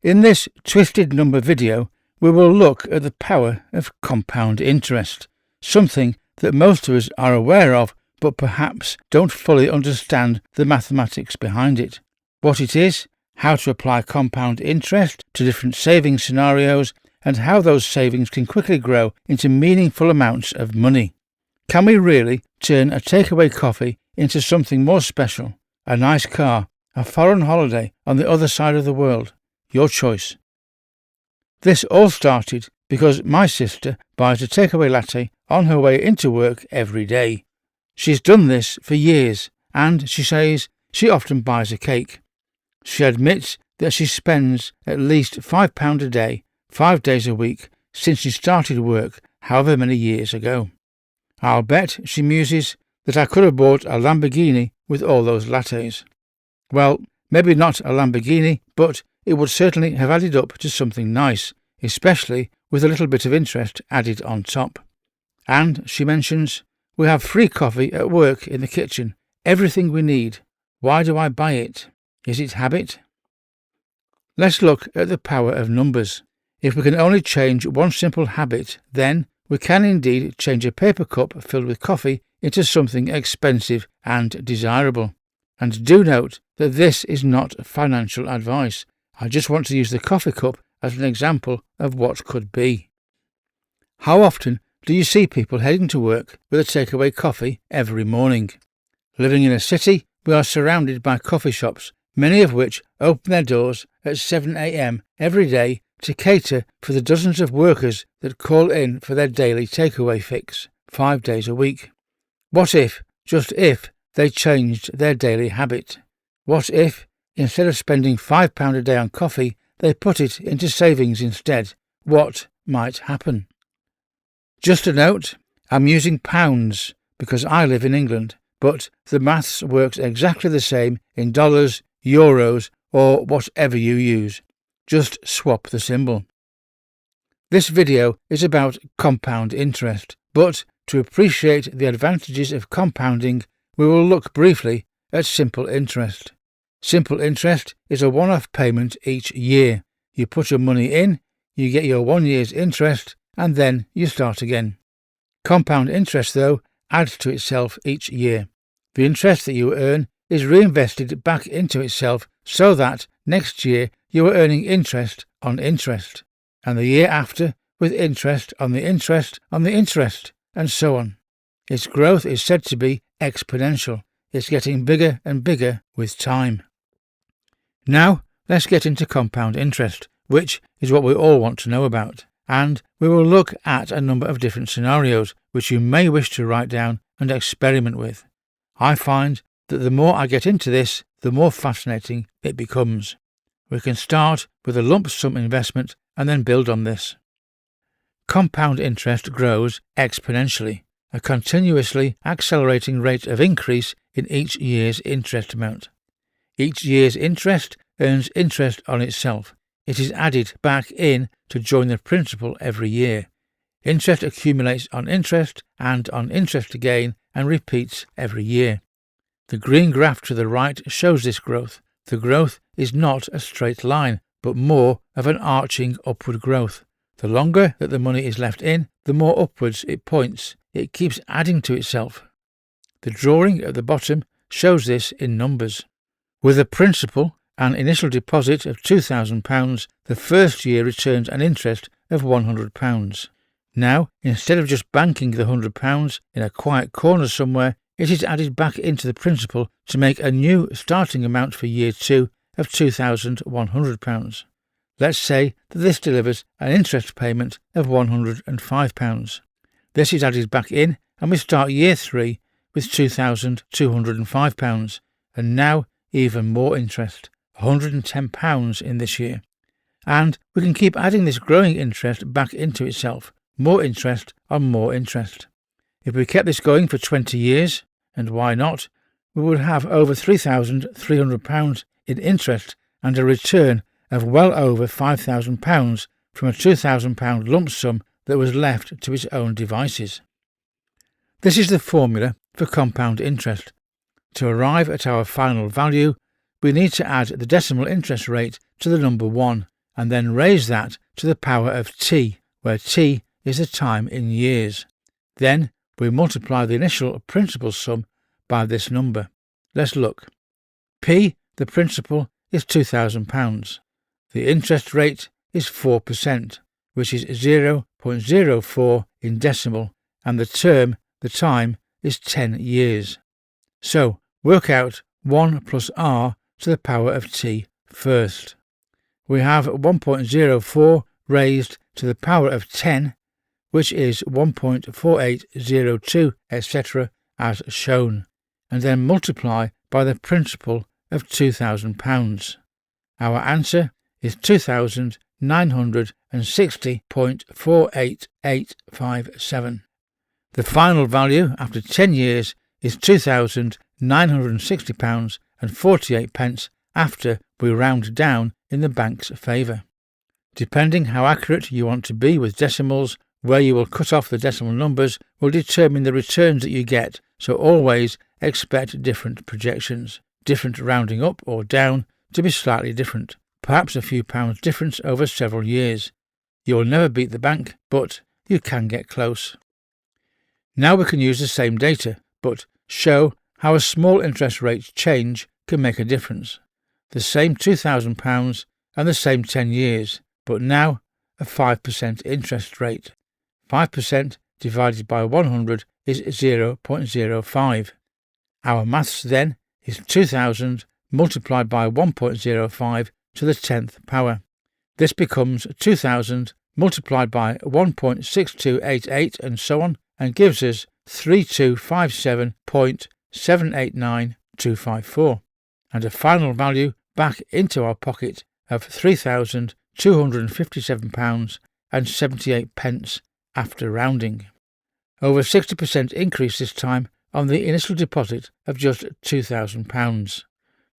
In this twisted number video, we will look at the power of compound interest, something that most of us are aware of but perhaps don't fully understand the mathematics behind it, what it is, how to apply compound interest to different saving scenarios, and how those savings can quickly grow into meaningful amounts of money. Can we really turn a takeaway coffee into something more special? A nice car, a foreign holiday on the other side of the world? Your choice. This all started because my sister buys a takeaway latte on her way into work every day. She's done this for years, and she says she often buys a cake. She admits that she spends at least £5 a day, 5 days a week, since she started work however many years ago. I'll bet, she muses, that I could have bought a Lamborghini with all those lattes. Well, maybe not a Lamborghini, but it would certainly have added up to something nice, especially with a little bit of interest added on top. And, she mentions, we have free coffee at work in the kitchen, everything we need. Why do I buy it? Is it habit? Let's look at the power of numbers. If we can only change one simple habit, then we can indeed change a paper cup filled with coffee into something expensive and desirable. And do note that this is not financial advice. I just want to use the coffee cup as an example of what could be. How often do you see people heading to work with a takeaway coffee every morning? Living in a city, we are surrounded by coffee shops, many of which open their doors at 7 a.m. every day to cater for the dozens of workers that call in for their daily takeaway fix, 5 days a week. What if, just if, they changed their daily habit? What if, instead of spending £5 a day on coffee, they put it into savings instead? What might happen? Just a note, I'm using pounds because I live in England, but the maths works exactly the same in dollars, euros, or whatever you use. Just swap the symbol. This video is about compound interest, but to appreciate the advantages of compounding, we will look briefly at simple interest. Simple interest is a one-off payment each year. You put your money in, you get your 1 year's interest, and then you start again. Compound interest, though, adds to itself each year. The interest that you earn is reinvested back into itself so that next year you are earning interest on interest, and the year after with interest on the interest on the interest, and so on. Its growth is said to be exponential. It's getting bigger and bigger with time. Now, let's get into compound interest, which is what we all want to know about. And we will look at a number of different scenarios which you may wish to write down and experiment with. I find that the more I get into this, the more fascinating it becomes. We can start with a lump sum investment and then build on this. Compound interest grows exponentially, a continuously accelerating rate of increase in each year's interest amount. Each year's interest earns interest on itself. It is added back in to join the principal every year. Interest accumulates on interest and on interest again and repeats every year. The green graph to the right shows this growth. The growth is not a straight line, but more of an arching upward growth. The longer that the money is left in, the more upwards it points. It keeps adding to itself. The drawing at the bottom shows this in numbers. With a principal, an initial deposit of £2,000, the first year returns an interest of £100. Now, instead of just banking the £100 in a quiet corner somewhere, it is added back into the principal to make a new starting amount for year 2 of £2,100. Let's say that this delivers an interest payment of £105. This is added back in and we start year 3 with £2,205, and now even more interest, £110 in this year. And we can keep adding this growing interest back into itself, more interest on more interest. If we kept this going for 20 years, and why not, we would have over £3,300 in interest and a return of well over £5,000 from a £2,000 lump sum that was left to its own devices. This is the formula for compound interest. To arrive at our final value, we need to add the decimal interest rate to the number 1, and then raise that to the power of t, where t is the time in years. Then we multiply the initial principal sum by this number. Let's look. P, the principal, is £2,000. The interest rate is 4%, which is 0.04 in decimal, and the time, is 10 years. So work out 1 plus r to the power of t first. We have 1.04 raised to the power of 10, which is 1.4802, etc., as shown, and then multiply by the principal of £2,000. Our answer is 2,960.48857. The final value after 10 years is £2,960.48 after we round down in the bank's favour. Depending how accurate you want to be with decimals, where you will cut off the decimal numbers will determine the returns that you get, so always expect different projections, different rounding up or down to be slightly different, perhaps a few pounds difference over several years. You will never beat the bank, but you can get close. Now we can use the same data, but show how a small interest rate change can make a difference. The same £2,000 and the same 10 years, but now a 5% interest rate. 5% divided by 100 is 0.05. Our maths then is 2,000 multiplied by 1.05 to the 10th power. This becomes 2,000 multiplied by 1.6288 and so on, and gives us 3257.789254, and a final value back into our pocket of £3,257.78 after rounding. Over 60% increase this time on the initial deposit of just £2,000.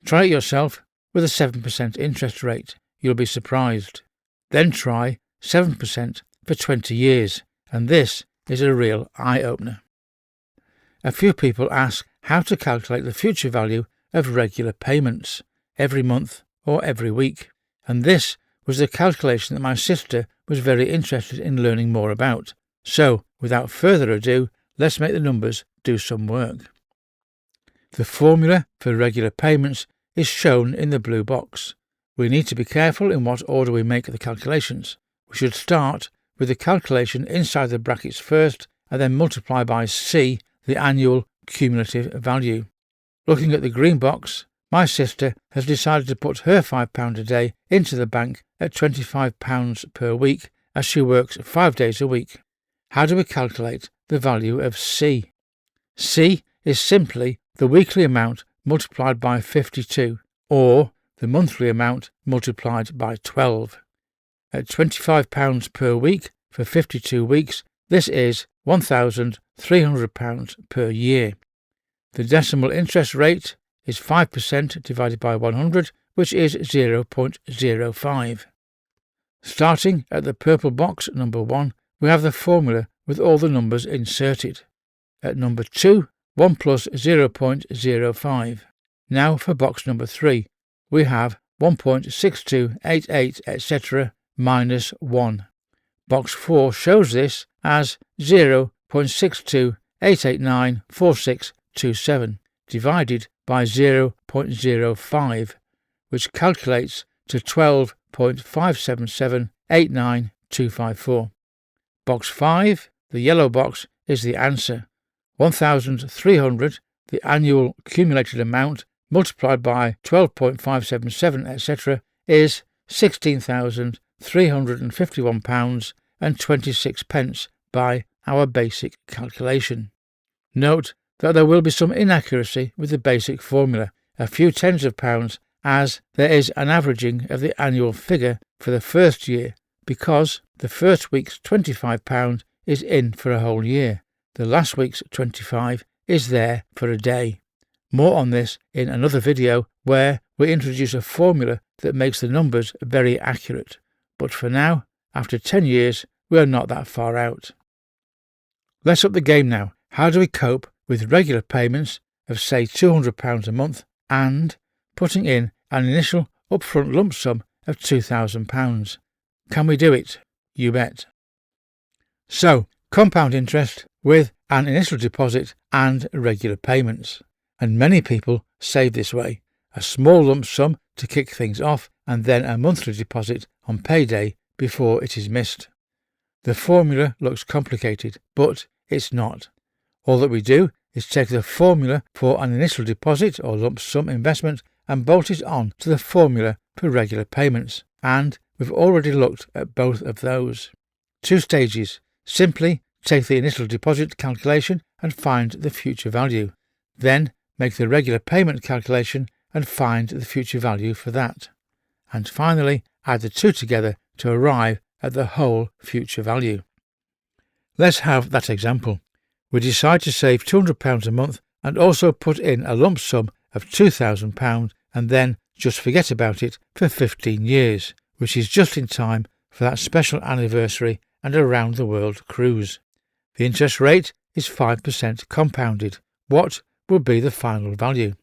Try it yourself with a 7% interest rate. You'll be surprised. Then try 7% for 20 years, and this is a real eye-opener. A few people ask how to calculate the future value of regular payments, every month or every week, and this was the calculation that my sister was very interested in learning more about. So, without further ado, let's make the numbers do some work. The formula for regular payments is shown in the blue box. We need to be careful in what order we make the calculations. We should start with the calculation inside the brackets first and then multiply by C, the annual cumulative value. Looking at the green box, my sister has decided to put her £5 a day into the bank at £25 per week as she works 5 days a week. How do we calculate the value of C? C is simply the weekly amount multiplied by 52, or the monthly amount multiplied by 12. At £25 per week for 52 weeks, this is £1,300 per year. The decimal interest rate is 5% divided by 100, which is 0.05. Starting at the purple box, number 1, we have the formula with all the numbers inserted. At number 2, 1 plus 0.05. Now for box number 3, we have 1.6288, etc., minus 1. Box 4 shows this as 0.62889467 divided by 0.05, which calculates to 12.57789254. Box 5, the yellow box, is the answer. 1,300, the annual accumulated amount, multiplied by 12.577, etc., is £16,351.26 by our basic calculation. Note that there will be some inaccuracy with the basic formula, a few tens of pounds, as there is an averaging of the annual figure for the first year, because the first week's £25 is in for a whole year. The last week's 25 is there for a day. More on this in another video where we introduce a formula that makes the numbers very accurate. But for now, after 10 years, we are not that far out. Let's up the game now. How do we cope with regular payments of say £200 a month and putting in an initial upfront lump sum of £2,000. Can we do it? You bet. So, compound interest with an initial deposit and regular payments. And many people save this way. A small lump sum to kick things off and then a monthly deposit on payday before it is missed. The formula looks complicated, but it's not. All that we do is take the formula for an initial deposit or lump sum investment and bolt it on to the formula for regular payments. And we've already looked at both of those. 2 stages. Simply take the initial deposit calculation and find the future value. Then make the regular payment calculation and find the future value for that. And finally, add the two together to arrive at the whole future value. Let's have that example. We decide to save £200 a month and also put in a lump sum of £2,000 and then just forget about it for 15 years, which is just in time for that special anniversary and a round-the-world cruise. The interest rate is 5% compounded. What will be the final value?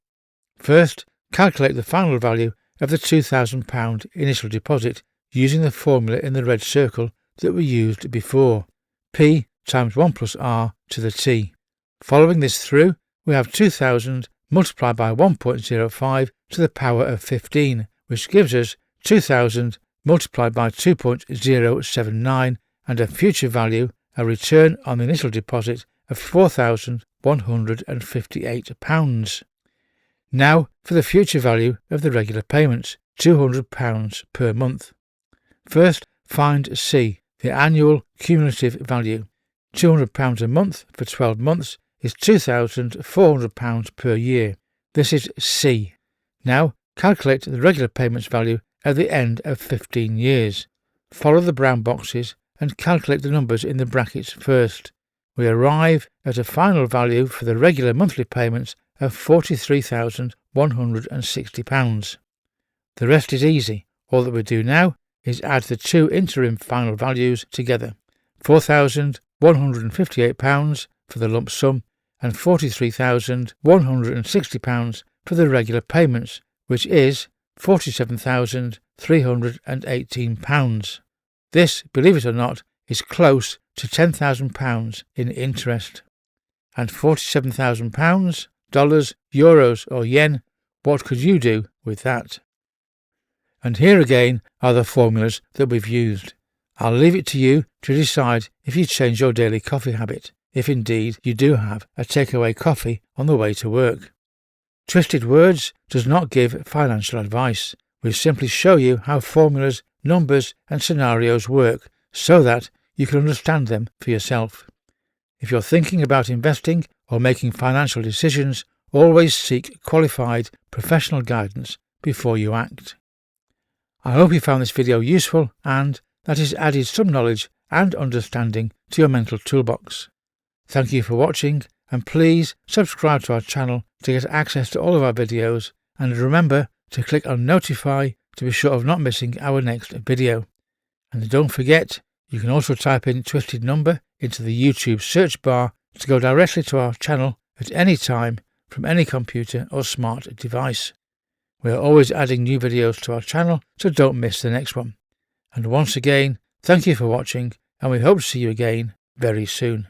First, calculate the final value of the £2,000 initial deposit using the formula in the red circle that we used before, P times 1 plus R to the T. Following this through, we have 2,000 multiplied by 1.05 to the power of 15, which gives us 2,000 multiplied by 2.079 and a future value, a return on the initial deposit of £4,158. Now for the future value of the regular payments, £200 per month. First, find C, the annual cumulative value. £200 a month for 12 months is £2,400 per year. This is C. Now calculate the regular payments value at the end of 15 years. Follow the brown boxes and calculate the numbers in the brackets first. We arrive at a final value for the regular monthly payments of £43,160. The rest is easy. All that we do now is add the two interim final values together, £4,158 for the lump sum and £43,160 for the regular payments, which is £47,318. This, believe it or not, is close to £10,000 in interest. And £47,000, dollars, euros or yen, what could you do with that? And here again are the formulas that we've used. I'll leave it to you to decide if you change your daily coffee habit, if indeed you do have a takeaway coffee on the way to work. Twisted Words does not give financial advice. We simply show you how formulas, numbers and scenarios work so that you can understand them for yourself. If you're thinking about investing or making financial decisions, always seek qualified professional guidance before you act. I hope you found this video useful and that it's added some knowledge and understanding to your mental toolbox. Thank you for watching and please subscribe to our channel to get access to all of our videos and remember to click on notify to be sure of not missing our next video. And don't forget, you can also type in Twisted Number into the YouTube search bar to go directly to our channel at any time from any computer or smart device. We are always adding new videos to our channel, so don't miss the next one. And once again, thank you for watching, and we hope to see you again very soon.